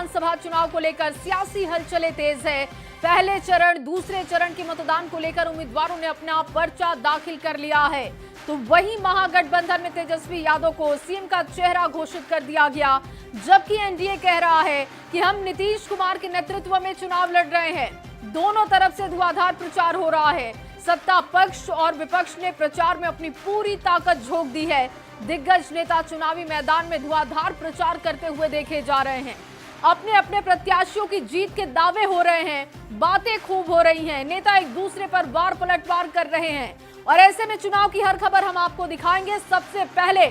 विधानसभा चुनाव को लेकर सियासी हलचलें तेज है। पहले चरण, दूसरे चरण के मतदान को लेकर उम्मीदवारों ने अपना पर्चा दाखिल कर लिया है। तो वहीं महागठबंधन में तेजस्वी यादव को सीएम का चेहरा घोषित कर दिया गया, जबकि एनडीए कह रहा है कि हम नीतीश कुमार के नेतृत्व में चुनाव लड़ रहे हैं। दोनों तरफ से धुआंधार प्रचार हो रहा है। सत्ता पक्ष और विपक्ष ने प्रचार में अपनी पूरी ताकत झोंक दी है। दिग्गज नेता चुनावी मैदान में धुआंधार प्रचार करते हुए देखे जा रहे हैं। अपने अपने प्रत्याशियों की जीत के दावे हो रहे हैं, बातें खूब हो रही हैं, नेता एक दूसरे पर वार पलटवार कर रहे हैं। और ऐसे में चुनाव की हर खबर हम आपको दिखाएंगे। सबसे पहले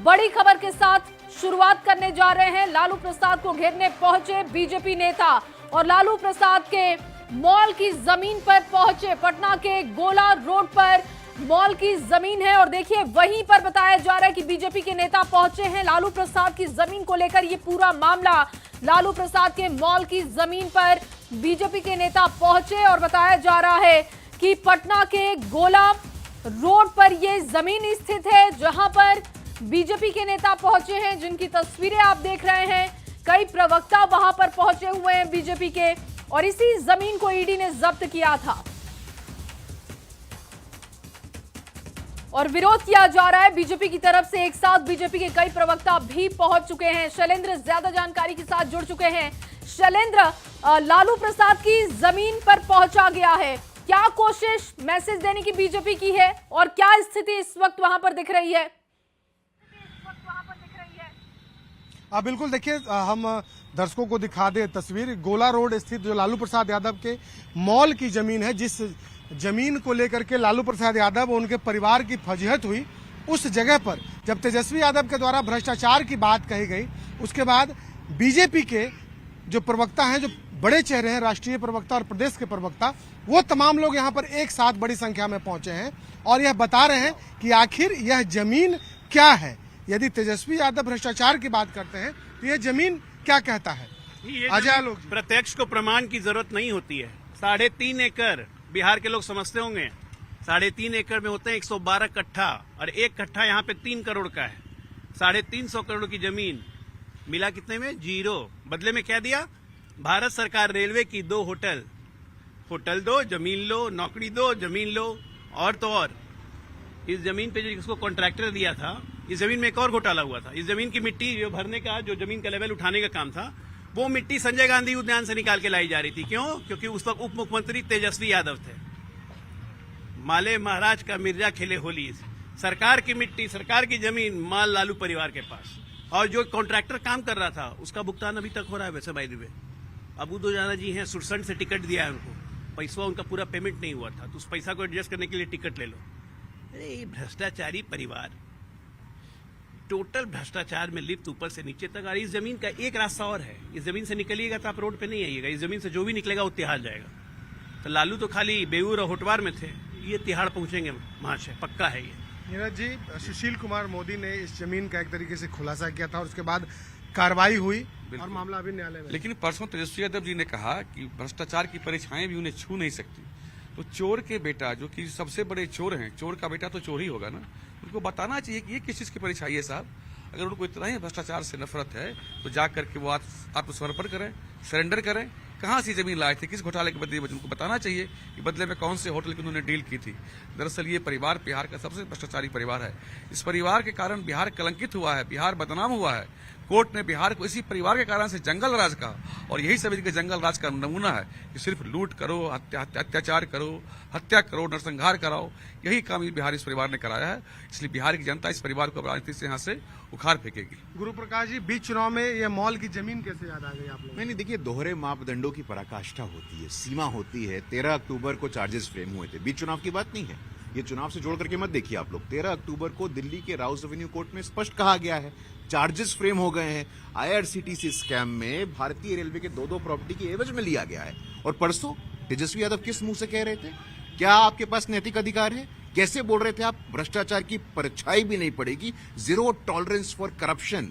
बड़ी खबर के साथ शुरुआत करने जा रहे हैं। लालू प्रसाद को घेरने पहुंचे बीजेपी नेता और लालू प्रसाद के मॉल की जमीन पर पहुंचे। पटना के गोला रोड पर मॉल की जमीन है और देखिए वहीं पर बताया जा रहा है कि बीजेपी के नेता पहुंचे हैं लालू प्रसाद की जमीन को लेकर। ये पूरा मामला लालू प्रसाद के मॉल की जमीन पर बीजेपी के नेता पहुंचे और बताया जा रहा है कि पटना के गोला रोड पर ये जमीन स्थित है, जहां पर बीजेपी के नेता पहुंचे हैं, जिनकी तस्वीरें आप देख रहे हैं। कई प्रवक्ता वहां पर पहुंचे हुए हैं बीजेपी के, और इसी जमीन को ईडी ने जब्त किया था और विरोध किया जा रहा है बीजेपी की तरफ से। एक साथ बीजेपी के कई प्रवक्ता भी पहुंच चुके हैं। शैलेंद्र ज्यादा जानकारी के साथ जुड़ चुके हैं। शैलेंद्र, लालू प्रसाद की जमीन पर पहुंचा गया है, क्या कोशिश मैसेज देने की बीजेपी की है और क्या स्थिति इस वक्त वहां पर दिख रही है? बिल्कुल, देखिए हम दर्शकों को दिखा दे तस्वीर। गोला रोड स्थित जो लालू प्रसाद यादव के मॉल की जमीन है, जिस जमीन को लेकर के लालू प्रसाद यादव और उनके परिवार की फजीहत हुई, उस जगह पर जब तेजस्वी यादव के द्वारा भ्रष्टाचार की बात कही गई, उसके बाद बीजेपी के जो प्रवक्ता हैं, जो बड़े चेहरे हैं, राष्ट्रीय प्रवक्ता और प्रदेश के प्रवक्ता, वो तमाम लोग यहाँ पर एक साथ बड़ी संख्या में पहुंचे हैं और यह बता रहे हैं कि आखिर यह जमीन क्या है। यदि तेजस्वी यादव भ्रष्टाचार की बात करते हैं तो यह जमीन क्या कहता है? अजय लोग, प्रत्यक्ष को प्रमाण की जरूरत नहीं होती है। 3.5 एकड़ बिहार के लोग समझते होंगे, 3.5 एकड़ में होते हैं 112 कट्ठा, और एक कट्ठा यहाँ पे 3 करोड़ का है। 350 करोड़ की जमीन मिला कितने में? 0। बदले में क्या दिया? भारत सरकार रेलवे की 2 होटल दो, जमीन लो, नौकरी दो, जमीन लो, और तो और इस जमीन पे जिसको कॉन्ट्रैक्टर दिया था, इस जमीन में एक और घोटाला हुआ था। इस जमीन की मिट्टी जो भरने का, जो जमीन का लेवल उठाने का काम था, वो मिट्टी संजय गांधी उद्यान से निकाल के लाई जा रही थी। क्यों? क्योंकि उस वक्त उप मुख्यमंत्री तेजस्वी यादव थे। माले महाराज का मिर्जा खेले होली। सरकार की मिट्टी, सरकार की जमीन, माल लालू परिवार के पास। और जो कॉन्ट्रैक्टर काम कर रहा था उसका भुगतान अभी तक हो रहा है। वैसे by the way Abu Dojana जी हैं, सुरसंड से टिकट दिया है उनको, पैसा उनका पूरा पेमेंट नहीं हुआ था, तो उस पैसा को एडजस्ट करने के लिए टिकट ले लो। अरे भ्रष्टाचारी परिवार, टोटल भ्रष्टाचार में लिप्त ऊपर से नीचे तक। और इस जमीन का एक रास्ता और है, इस जमीन से निकलिएगा तो आप रोड पे नहीं आइएगा। इस जमीन से जो भी निकलेगा वो तिहाड़ जाएगा। तो लालू तो खाली बेऊर और होटवार में थे, ये तिहाड़ पहुंचेंगे महाशय, पक्का है ये। नीरज जी, सुशील कुमार मोदी ने इस जमीन का एक तरीके से खुलासा किया था और उसके बाद कार्रवाई हुई और मामला अभी न्यायालय में। लेकिन परसों तेजस्वी यादव जी ने कहा कि भ्रष्टाचार की परीक्षाएं भी उन्हें छू नहीं सकती। तो चोर के बेटा, जो कि सबसे बड़े चोर हैं, चोर का बेटा तो चोर ही होगा ना, उनको बताना चाहिए कि ये किस चीज की परीक्षा है साहब। अगर उनको इतना ही भ्रष्टाचार से नफरत है तो जा करके वो आत्मसमर्पण करें, सरेंडर करें। कहाँ से जमीन लाए थे, किस घोटाले के बदले उनको बताना चाहिए कि बदले में कौन से होटल की उन्होंने डील की थी। दरअसल ये परिवार बिहार का सबसे भ्रष्टाचारी परिवार है। इस परिवार के कारण बिहार कलंकित हुआ है, बिहार बदनाम हुआ है। कोर्ट ने बिहार को इसी परिवार के कारण से जंगल राज कहा, और यही सभी के जंगल राज का नमूना है कि सिर्फ लूट करो, अत्याचार करो, हत्या करो, नरसंहार कराओ, यही काम ये बिहार इस परिवार ने कराया है। इसलिए बिहार की जनता इस परिवार को राजनीति से यहाँ से उखाड़ फेंकेगी। गुरु प्रकाश जी, बीच चुनाव में ये मॉल की जमीन कैसे याद आ गई आप लोग? नहीं, देखिए, दोहरे मापदंडों की पराकाष्ठा होती है, सीमा होती है। 13 अक्टूबर को चार्जेस फ्रेम हुए थे, बीच चुनाव की बात नहीं है। ये चुनाव से जोड़ करके मत देखिए आप लोग। 13 अक्टूबर को दिल्ली के राउस एवेन्यू कोर्ट में स्पष्ट कहा गया है, चार्जेस फ्रेम हो गए हैं। IRCTC स्कैम में भारतीय रेलवे के 2 प्रॉपर्टी की एवज में लिया गया है। और परसों तेजस्वी यादव किस मुंह से कह रहे थे? क्या आपके पास नैतिक अधिकार है? कैसे बोल रहे थे आप? भ्रष्टाचार की परछाई भी नहीं पड़ेगी, zero tolerance for corruption,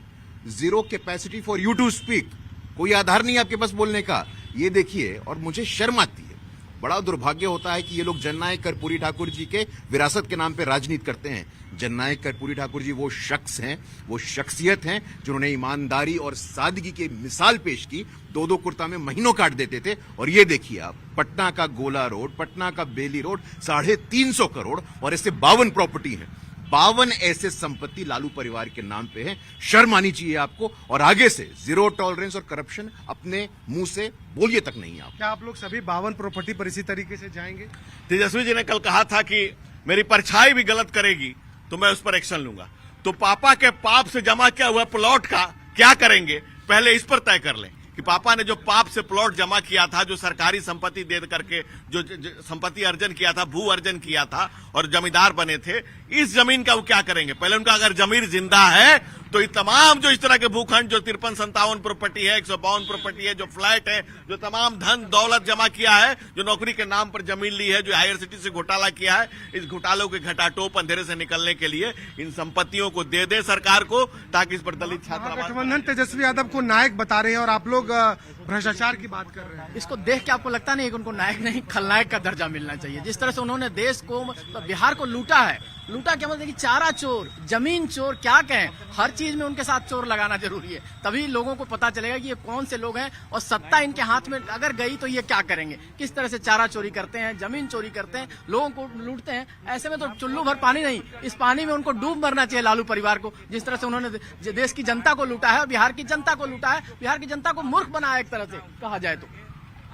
zero capacity for you to speak. कोई आधार नहीं आपके पास बोलने का। ये देखिए, और मुझे शर्म आती है बड़ा दुर्भाग्य होता है कि ये लोग जननायक कर्पूरी ठाकुर जी के विरासत के नाम पे राजनीति करते हैं। जननायक कर्पूरी ठाकुर जी वो शख्स हैं, वो शख्सियत हैं जिन्होंने ईमानदारी और सादगी की मिसाल पेश की। दो कुर्ता में महीनों काट देते थे, और ये देखिए आप, पटना का गोला रोड, पटना का बेली रोड, 350 करोड़, और इससे 52 प्रॉपर्टी है। 52 ऐसे संपत्ति लालू परिवार के नाम पे है। शर्म आनी चाहिए आपको, और आगे से जीरो टॉलरेंस और करप्शन अपने मुंह से बोलिए तक नहीं आप। क्या आप लोग सभी 52 प्रॉपर्टी पर इसी तरीके से जाएंगे? तेजस्वी जी ने कल कहा था कि मेरी परछाई भी गलत करेगी तो मैं उस पर एक्शन लूंगा। तो पापा के पाप से जमा किया हुआ प्लॉट का क्या करेंगे, पहले इस पर तय कर लें कि पापा ने जो पाप से प्लॉट जमा किया था, जो सरकारी संपत्ति दे करके जो संपत्ति अर्जन किया था, भू अर्जन किया था और जमींदार बने थे, इस जमीन का वो क्या करेंगे। पहले उनका अगर जमीन जिंदा है तो ये तमाम जो इस तरह के भूखंड, जो 53-57 प्रॉपर्टी है, 152 प्रॉपर्टी है, जो फ्लैट है, जो तमाम धन दौलत जमा किया है, जो नौकरी के नाम पर जमीन ली है, जो हायर सिटी से घोटाला किया है, इस घोटालों के घटाटोप अंधेरे से निकलने के लिए इन संपत्तियों को दे दे सरकार को, ताकि इस पर दलित छात्र। गठबंधन तेजस्वी यादव को नायक बता रहे हैं और आप लोग भ्रष्टाचार की बात कर रहे हैं। इसको देख के आपको लगता नहीं कि उनको नायक नहीं, खलनायक का दर्जा मिलना चाहिए। जिस तरह से उन्होंने देश को, बिहार को लूटा है, लूटा क्या मतलब कि चारा चोर, जमीन चोर, क्या कहें, हर चीज में उनके साथ चोर लगाना जरूरी है। तभी लोगों को पता चलेगा कि ये कौन से लोग हैं, और सत्ता इनके हाथ में अगर गई तो ये क्या करेंगे, किस तरह से चारा चोरी करते हैं, जमीन चोरी करते हैं, लोगों को लूटते हैं। ऐसे में तो चुल्लू भर पानी नहीं, इस पानी में उनको डूब मरना चाहिए लालू परिवार को। जिस तरह से उन्होंने देश की जनता को लूटा है, बिहार की जनता को लूटा है, बिहार की जनता को मूर्ख बनाया एक तरह से कहा जाए तो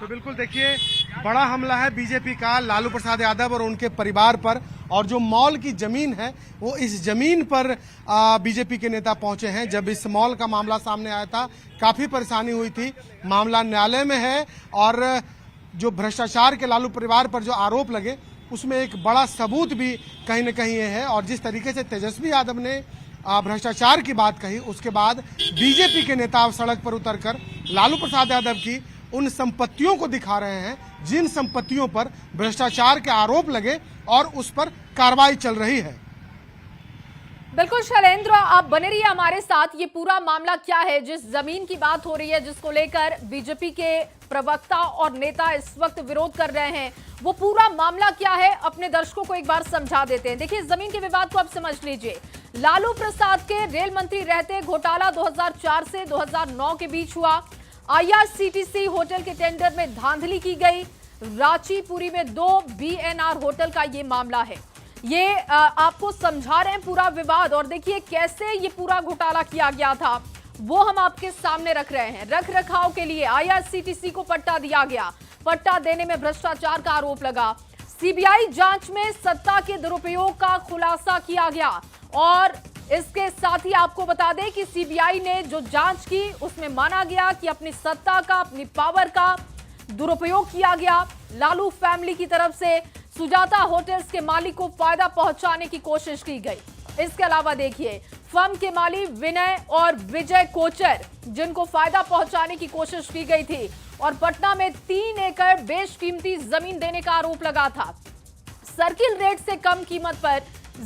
बिल्कुल देखिए, बड़ा हमला है बीजेपी का लालू प्रसाद यादव और उनके परिवार पर, और जो मॉल की जमीन है वो इस जमीन पर बीजेपी के नेता पहुंचे हैं। जब इस मॉल का मामला सामने आया था काफी परेशानी हुई थी। मामला न्यायालय में है, और जो भ्रष्टाचार के लालू परिवार पर जो आरोप लगे उसमें एक बड़ा सबूत भी कहीं न कहीं ये है। और जिस तरीके से तेजस्वी यादव ने भ्रष्टाचार की बात कही, उसके बाद बीजेपी के नेता सड़क पर उतरकर लालू प्रसाद यादव की उन संपत्तियों को दिखा रहे हैं जिन संपत्तियों पर भ्रष्टाचार के आरोप लगे और उस पर कार्रवाई चल रही है। बिल्कुल शैलेंद्र, आप बने रहिए हमारे साथ। ये पूरा मामला क्या है, जिस जमीन की बात हो रही है, जिसको लेकर बीजेपी के प्रवक्ता और नेता इस वक्त विरोध कर रहे हैं, वो पूरा मामला क्या है, अपने दर्शकों को एक बार समझा देते हैं। देखिए, जमीन के विवाद को आप समझ लीजिए। लालू प्रसाद के रेल मंत्री रहते घोटाला 2004 से 2009 के बीच हुआ। IRCTC होटल के टेंडर में धांधली की गई। रांचीपुरी में 2 BNR होटल का ये मामला है। ये आपको समझा रहे हैं पूरा विवाद, और देखिए कैसे ये पूरा घोटाला किया गया था वो हम आपके सामने रख रहे हैं। रख रखाव के लिए IRCTC को पट्टा दिया गया, पट्टा देने में भ्रष्टाचार का आरोप लगा। CBI जांच में सत्ता के दुरुपयोग का खुलासा किया गया, और इसके साथ ही आपको बता दें कि CBI ने जो जांच की उसमें माना गया कि अपनी सत्ता का, अपनी पावर का दुरुपयोग किया गया। लालू फैमिली की तरफ से सुजाता होटल्स के मालिक को फायदा पहुंचाने की कोशिश की गई। इसके अलावा देखिए, फर्म के मालिक विनय और विजय कोचर, जिनको फायदा पहुंचाने की कोशिश की गई थी, और पटना में 3 एकड़ बेशकीमती जमीन देने का आरोप लगा था। सर्किल रेट से कम कीमत पर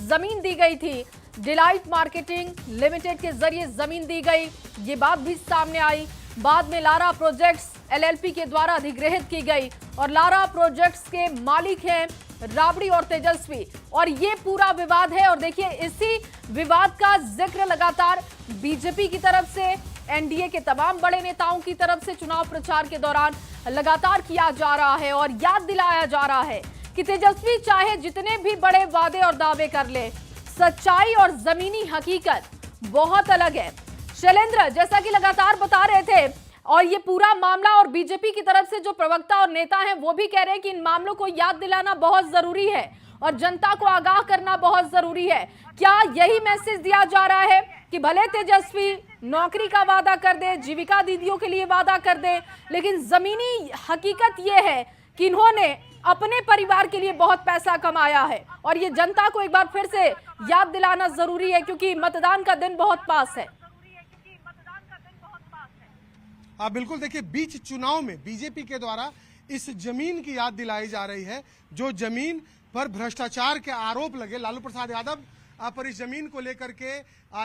जमीन दी गई थी। डिलाइट मार्केटिंग लिमिटेड के जरिए जमीन दी गई, ये बात भी सामने आई। बाद में लारा प्रोजेक्ट्स LLP के द्वारा अधिग्रहित की गई, और लारा प्रोजेक्ट्स के मालिक हैं राबड़ी और तेजस्वी, और ये पूरा विवाद है। और देखिए, इसी विवाद का जिक्र लगातार बीजेपी की तरफ से, NDA के तमाम बड़े नेताओं की तरफ से चुनाव प्रचार के दौरान लगातार किया जा रहा है, और याद दिलाया जा रहा है कि तेजस्वी चाहे जितने भी बड़े वादे और दावे कर ले, सच्चाई और जमीनी हकीकत बहुत अलग है। शैलेंद्र, जैसा कि लगातार बता रहे थे, और ये पूरा मामला, और बीजेपी की तरफ से जो प्रवक्ता और नेता हैं वो भी कह रहे हैं कि इन मामलों को याद दिलाना बहुत जरूरी है और जनता को आगाह करना बहुत जरूरी है। क्या यही मैसेज दिया जा रहा है कि भले तेजस्वी नौकरी का वादा कर दे, जीविका दीदियों के लिए वादा कर दे, लेकिन जमीनी हकीकत ये है कि इन्होंने अपने परिवार के लिए बहुत पैसा कमाया है, और ये जनता को एक बार फिर से याद दिलाना जरूरी है, क्योंकि मतदान का दिन बहुत पास है। बिल्कुल देखिए, बीच चुनाव में बीजेपी के द्वारा इस जमीन की याद दिलाई जा रही है, जो जमीन पर भ्रष्टाचार के आरोप लगे। लालू प्रसाद यादव पर इस जमीन को लेकर के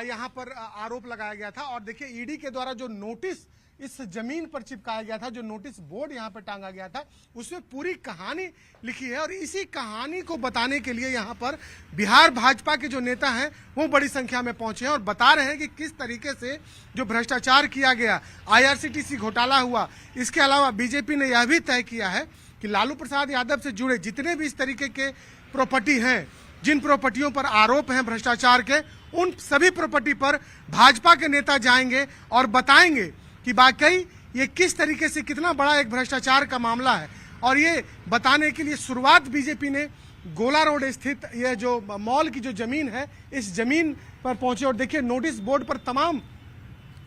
यहाँ पर आरोप लगाया गया था, और देखिए ईडी के द्वारा जो नोटिस इस जमीन पर चिपकाया गया था, जो नोटिस बोर्ड यहाँ पर टांगा गया था, उसमें पूरी कहानी लिखी है। और इसी कहानी को बताने के लिए यहाँ पर बिहार भाजपा के जो नेता हैं वो बड़ी संख्या में पहुंचे हैं और बता रहे हैं कि किस तरीके से जो भ्रष्टाचार किया गया, IRCTC घोटाला हुआ। इसके अलावा बीजेपी ने यह भी तय किया है कि लालू प्रसाद यादव से जुड़े जितने भी इस तरीके के प्रॉपर्टी हैं, जिन प्रॉपर्टियों पर आरोप हैं भ्रष्टाचार के, उन सभी प्रॉपर्टी पर भाजपा के नेता जाएंगे और बताएंगे कि वाकई ये किस तरीके से कितना बड़ा एक भ्रष्टाचार का मामला है। और ये बताने के लिए शुरुआत बीजेपी ने गोला रोड स्थित ये जो मॉल की जो जमीन है, इस जमीन पर पहुंचे। और देखिए नोटिस बोर्ड पर तमाम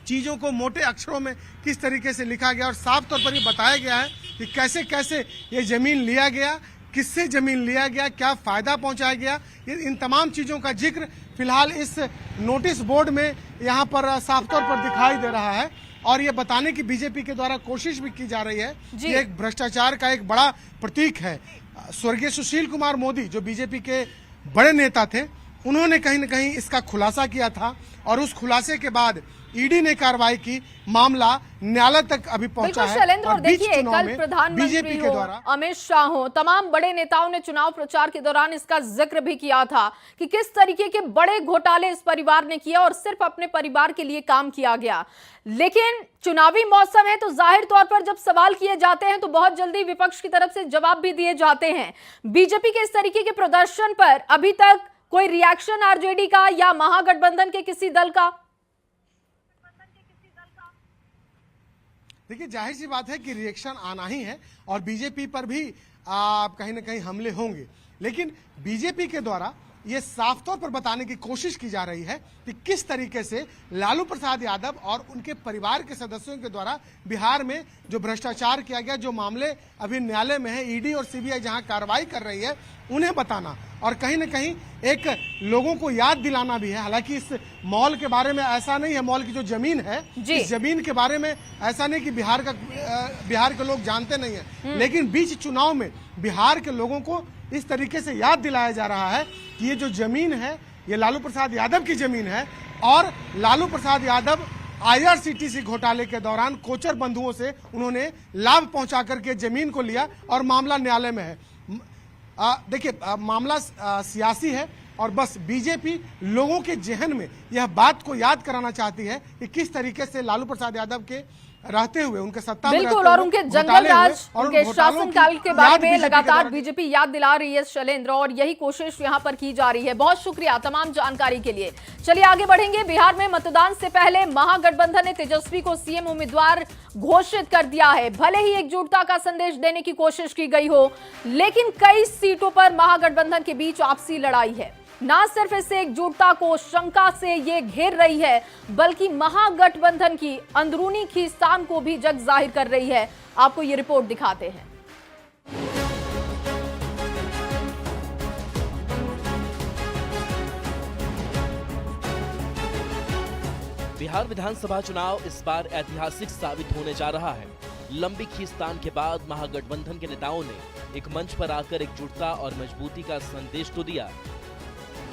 चीजों को मोटे अक्षरों में किस तरीके से लिखा गया और साफ तौर पर ये बताया गया है कि कैसे कैसे ये जमीन लिया गया, किससे जमीन लिया गया, क्या फायदा पहुंचाया गया। इन तमाम चीजों का जिक्र फिलहाल इस नोटिस बोर्ड में यहाँ पर साफ तौर पर दिखाई दे रहा है। और ये बताने की बीजेपी के द्वारा कोशिश भी की जा रही है कि एक भ्रष्टाचार का एक बड़ा प्रतीक है। स्वर्गीय सुशील कुमार मोदी जो बीजेपी के बड़े नेता थे, उन्होंने कहीं न कहीं इसका खुलासा किया था और उस खुलासे के बाद ईडी ने कार्रवाई की, मामला न्यायालय तक अभी पहुंचा है। शैलेंद्र, और देखिए कल बीजेपी प्रधानमंत्री के द्वारा अमित शाह हो, तमाम बड़े नेताओं ने चुनाव प्रचार के दौरान इसका जिक्र भी किया था कि किस तरीके के बड़े घोटाले इस परिवार ने किया और सिर्फ अपने परिवार के लिए काम किया गया। लेकिन चुनावी मौसम है तो जाहिर तौर पर जब सवाल किए जाते हैं तो बहुत जल्दी विपक्ष की तरफ से जवाब भी दिए जाते हैं। बीजेपी के इस तरीके के प्रदर्शन पर अभी तक कोई रिएक्शन आरजेडी का या महागठबंधन के किसी दल का? देखिए जाहिर सी बात है कि रिएक्शन आना ही है और बीजेपी पर भी कहीं ना कहीं हमले होंगे। लेकिन बीजेपी के द्वारा ये साफ तौर पर बताने की कोशिश की जा रही है कि किस तरीके से लालू प्रसाद यादव और उनके परिवार के सदस्यों के द्वारा बिहार में जो भ्रष्टाचार किया गया, जो मामले अभी न्यायालय में है, ईडी और सीबीआई जहां कार्रवाई कर रही है, उन्हें बताना और कहीं ना कहीं एक लोगों को याद दिलाना भी है। हालांकि इस मॉल के बारे में ऐसा नहीं है, मॉल की जो जमीन है, इस जमीन के बारे में ऐसा नहीं कि बिहार के लोग जानते नहीं है, लेकिन बीच चुनाव में बिहार के लोगों को इस तरीके से याद दिलाया जा रहा है कि ये जो जमीन है ये लालू प्रसाद यादव की जमीन है और लालू प्रसाद यादव IRCTC घोटाले के दौरान कोचर बंधुओं से उन्होंने लाभ पहुंचा करके जमीन को लिया और मामला न्यायालय में है। देखिए मामला सियासी है और बस बीजेपी लोगों के जहन में यह बात को याद कराना चाहती है कि किस तरीके से लालू प्रसाद यादव के रहते हुए उनके सत्ता में बिल्कुल, और उनके जंगल राज, उनके शासनकाल के बारे में लगातार बीजेपी याद दिला रही है शैलेंद्र, और यही कोशिश यहां पर की जा रही है। बहुत शुक्रिया तमाम जानकारी के लिए। चलिए आगे बढ़ेंगे। बिहार में मतदान से पहले महागठबंधन ने तेजस्वी को सीएम उम्मीदवार घोषित कर दिया है। भले ही एकजुटता का संदेश देने की कोशिश की गई हो, लेकिन कई सीटों पर महागठबंधन के बीच आपसी लड़ाई है। ना सिर्फ इस एकजुटता को शंका से ये घेर रही है, बल्कि महागठबंधन की अंदरूनी खींचतान को भी जग जाहिर कर रही है। आपको ये रिपोर्ट दिखाते हैं। बिहार विधानसभा चुनाव इस बार ऐतिहासिक साबित होने जा रहा है। लंबी खींचतान के बाद महागठबंधन के नेताओं ने एक मंच पर आकर एकजुटता और मजबूती का संदेश तो दिया,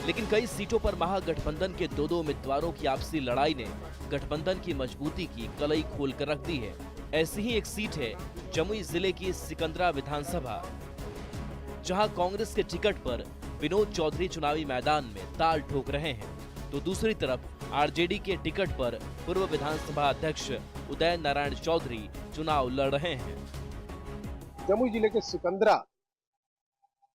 लेकिन कई सीटों पर महागठबंधन के दो उम्मीदवारों की आपसी लड़ाई ने गठबंधन की मजबूती की कलई खोल कर रख दी है। ऐसी ही एक सीट है जमुई जिले की सिकंदरा विधानसभा, जहां कांग्रेस के टिकट पर विनोद चौधरी चुनावी मैदान में ताल ठोक रहे हैं, तो दूसरी तरफ आरजेडी के टिकट पर पूर्व विधानसभा अध्यक्ष उदय नारायण चौधरी चुनाव लड़ रहे हैं। जमुई जिले के सिकंदरा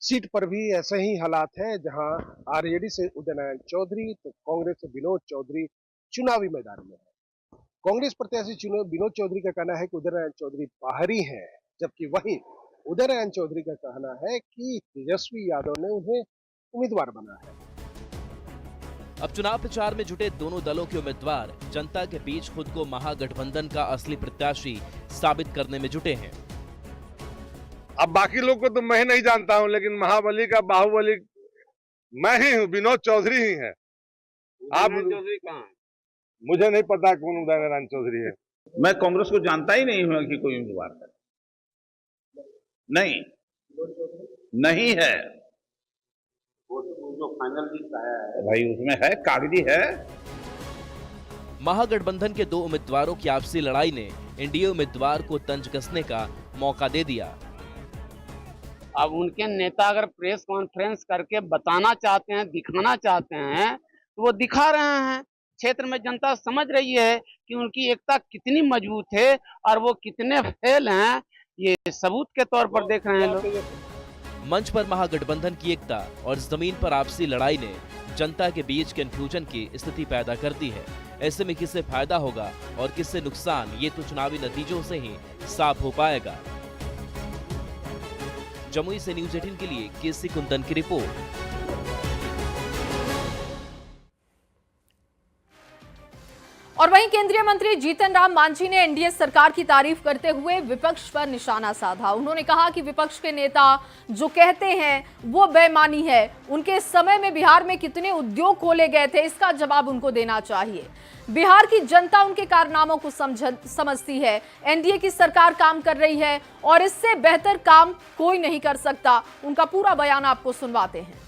सीट पर भी ऐसे ही हालात हैं, जहां आरजेडी से उदय नारायण चौधरी तो कांग्रेस से विनोद चौधरी चुनावी मैदान में है। कांग्रेस प्रत्याशी विनोद चौधरी का कहना है कि उदय नारायण चौधरी बाहरी हैं, जबकि वहीं उदय नारायण चौधरी का कहना है कि तेजस्वी यादव ने उन्हें उम्मीदवार बना है। अब चुनाव प्रचार में जुटे दोनों दलों के उम्मीदवार जनता के बीच खुद को महागठबंधन का असली प्रत्याशी साबित करने में जुटे हैं। अब बाकी लोग को तो मैं नहीं जानता हूं, लेकिन महाबली का बाहुबली मैं ही हूं, विनोद चौधरी ही है। आप चौधरी कहां? मुझे नहीं पता कौन उदय नारायण चौधरी है। मैं कांग्रेस को जानता ही नहीं हूं कि कोई उम्मीदवार है। नहीं है। वो जो फाइनल लिस्ट आया है भाई, उसमें है, कागजी है। महागठबंधन के दो उम्मीदवारों की आपसी लड़ाई ने एनडीए उम्मीदवार को तंज कसने का मौका दे दिया। अब उनके नेता अगर प्रेस कॉन्फ्रेंस करके बताना चाहते हैं, दिखाना चाहते हैं, तो वो दिखा रहे हैं। क्षेत्र में जनता समझ रही है कि उनकी एकता कितनी मजबूत है और वो कितने फेल हैं, ये सबूत के तौर पर देख रहे हैं लोग। मंच पर महागठबंधन की एकता और जमीन पर आपसी लड़ाई ने जनता के बीच कंफ्यूजन की स्थिति पैदा कर दी है। ऐसे में किससे फायदा होगा और किससे नुकसान, ये तो चुनावी नतीजों से ही साफ हो पाएगा। जमुई से न्यूज़ 18 के लिए केसी कुंदन की रिपोर्ट। और वहीं केंद्रीय मंत्री जीतन राम मांझी ने एनडीए सरकार की तारीफ करते हुए विपक्ष पर निशाना साधा। उन्होंने कहा कि विपक्ष के नेता जो कहते हैं वो बेईमानी है। उनके समय में बिहार में कितने उद्योग खोले गए थे, इसका जवाब उनको देना चाहिए। बिहार की जनता उनके कारनामों को समझती है। एनडीए की सरकार काम कर रही है और इससे बेहतर काम कोई नहीं कर सकता। उनका पूरा बयान आपको सुनवाते हैं।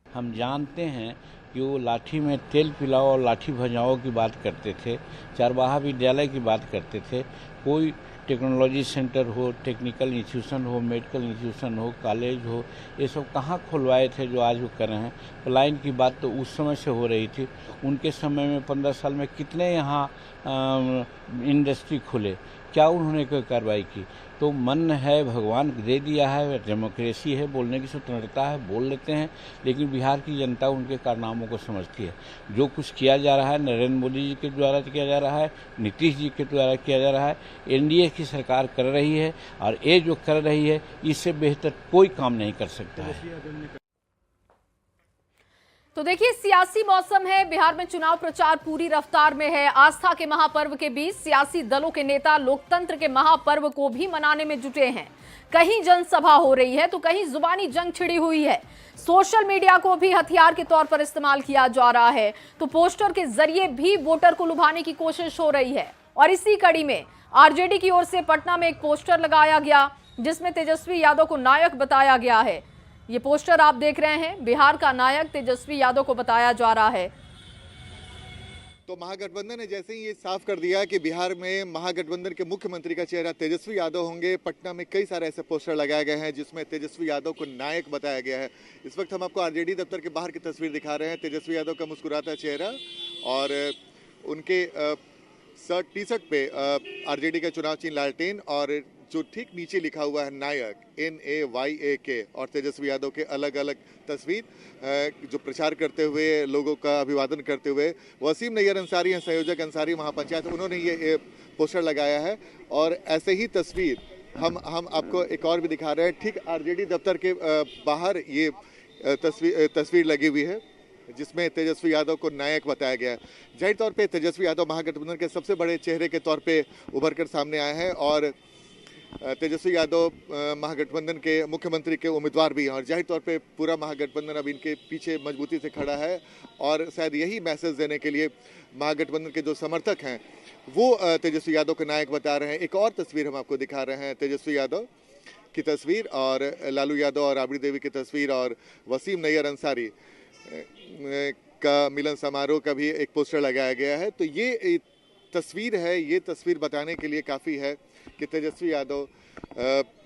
हम जानते हैं कि वो लाठी में तेल पिलाओ और लाठी भजाओ की बात करते थे, चारवाहा विद्यालय की बात करते थे। कोई टेक्नोलॉजी सेंटर हो, टेक्निकल इंस्टीट्यूशन हो, मेडिकल इंस्टीट्यूशन हो, कॉलेज हो, ये सब कहाँ खुलवाए थे जो आज वो कर रहे हैं। पलायन की बात तो उस समय से हो रही थी। उनके समय में 15 साल में कितने यहाँ इंडस्ट्री खुले, क्या उन्होंने कोई कार्रवाई की? तो मन है, भगवान दे दिया है, डेमोक्रेसी है, बोलने की स्वतंत्रता है, बोल लेते हैं। लेकिन बिहार की जनता उनके कारनामों को समझती है। जो कुछ किया जा रहा है नरेंद्र मोदी जी के द्वारा किया जा रहा है, नीतीश जी के द्वारा किया जा रहा है, एनडीए की सरकार कर रही है और ये जो कर रही है इससे बेहतर कोई काम नहीं कर सकता है। तो देखिए, सियासी मौसम है। बिहार में चुनाव प्रचार पूरी रफ्तार में है। आस्था के महापर्व के बीच सियासी दलों के नेता लोकतंत्र के महापर्व को भी मनाने में जुटे हैं। कहीं जनसभा हो रही है तो कहीं जुबानी जंग छिड़ी हुई है। सोशल मीडिया को भी हथियार के तौर पर इस्तेमाल किया जा रहा है, तो पोस्टर के जरिए भी वोटर को लुभाने की कोशिश हो रही है। और इसी कड़ी में आरजेडी की ओर से पटना में एक पोस्टर लगाया गया जिसमें तेजस्वी यादव को नायक बताया गया है। ये पोस्टर आप देख रहे हैं, बिहार का नायक तेजस्वी यादव को बताया जा रहा है। तो महागठबंधन ने जैसे ही ये साफ कर दिया कि बिहार में महागठबंधन के मुख्यमंत्री का चेहरा तेजस्वी यादव होंगे, पटना में कई सारे ऐसे पोस्टर लगाए गए हैं जिसमें तेजस्वी यादव को नायक बताया गया है। इस वक्त हम आपको आरजेडी दफ्तर के बाहर की तस्वीर दिखा रहे हैं। तेजस्वी यादव का मुस्कुराता चेहरा और उनके टी शर्ट पे आरजेडी का चुनाव चिन्ह लालटेन और जो ठीक नीचे लिखा हुआ है नायक NAYAK और तेजस्वी यादव के अलग अलग तस्वीर जो प्रचार करते हुए लोगों का अभिवादन करते हुए वसीम नैयर अंसारी हैं, संयोजक अंसारी महापंचायत, उन्होंने ये पोस्टर लगाया है। और ऐसे ही तस्वीर हम आपको एक और भी दिखा रहे हैं। ठीक आरजेडी दफ्तर के बाहर ये तस्वीर लगी हुई है जिसमें तेजस्वी यादव को नायक बताया गया है। जाहिर तौर पे तेजस्वी यादव महागठबंधन के सबसे बड़े चेहरे के तौर पे उभर कर सामने आए हैं और तेजस्वी यादव महागठबंधन के मुख्यमंत्री के उम्मीदवार भी हैं और जाहिर तौर पे पूरा महागठबंधन अब इनके पीछे मजबूती से खड़ा है और शायद यही मैसेज देने के लिए महागठबंधन के जो समर्थक हैं वो तेजस्वी यादव को नायक बता रहे हैं। एक और तस्वीर हम आपको दिखा रहे हैं, तेजस्वी यादव की तस्वीर और लालू यादव और राबड़ी देवी की तस्वीर और वसीम नैयर अंसारी का मिलन समारोह का भी एक पोस्टर लगाया गया है। तो ये तस्वीर है, ये तस्वीर बताने के लिए काफ़ी है कि तेजस्वी यादव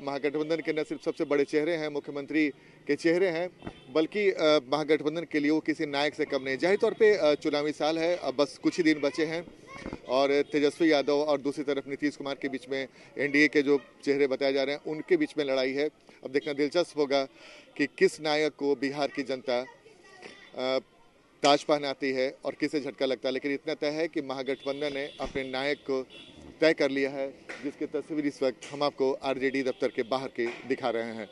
महागठबंधन के न सिर्फ सबसे बड़े चेहरे हैं, मुख्यमंत्री के चेहरे हैं, बल्कि महागठबंधन के लिए वो किसी नायक से कम नहीं। जाहिर तौर पे चुनावी साल है, अब बस कुछ ही दिन बचे हैं और तेजस्वी यादव और दूसरी तरफ नीतीश कुमार के बीच में एनडीए के जो चेहरे बताए जा रहे हैं उनके बीच में लड़ाई है। अब देखना दिलचस्प होगा कि किस नायक को बिहार की जनता ताज पहनाती है और किसे झटका लगता है। लेकिन इतना तय है कि महागठबंधन ने अपने नायक को तय कर लिया है, जिसकी तस्वीर इस वक्त हम आपको आरजेडी दफ्तर के बाहर के दिखा रहे हैं।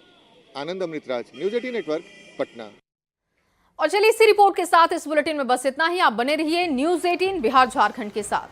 आनंद अमृतराज, न्यूज़ 18 नेटवर्क, पटना। और चलिए इसी रिपोर्ट के साथ इस बुलेटिन में बस इतना ही। आप बने रहिए न्यूज़ 18 बिहार झारखंड के साथ।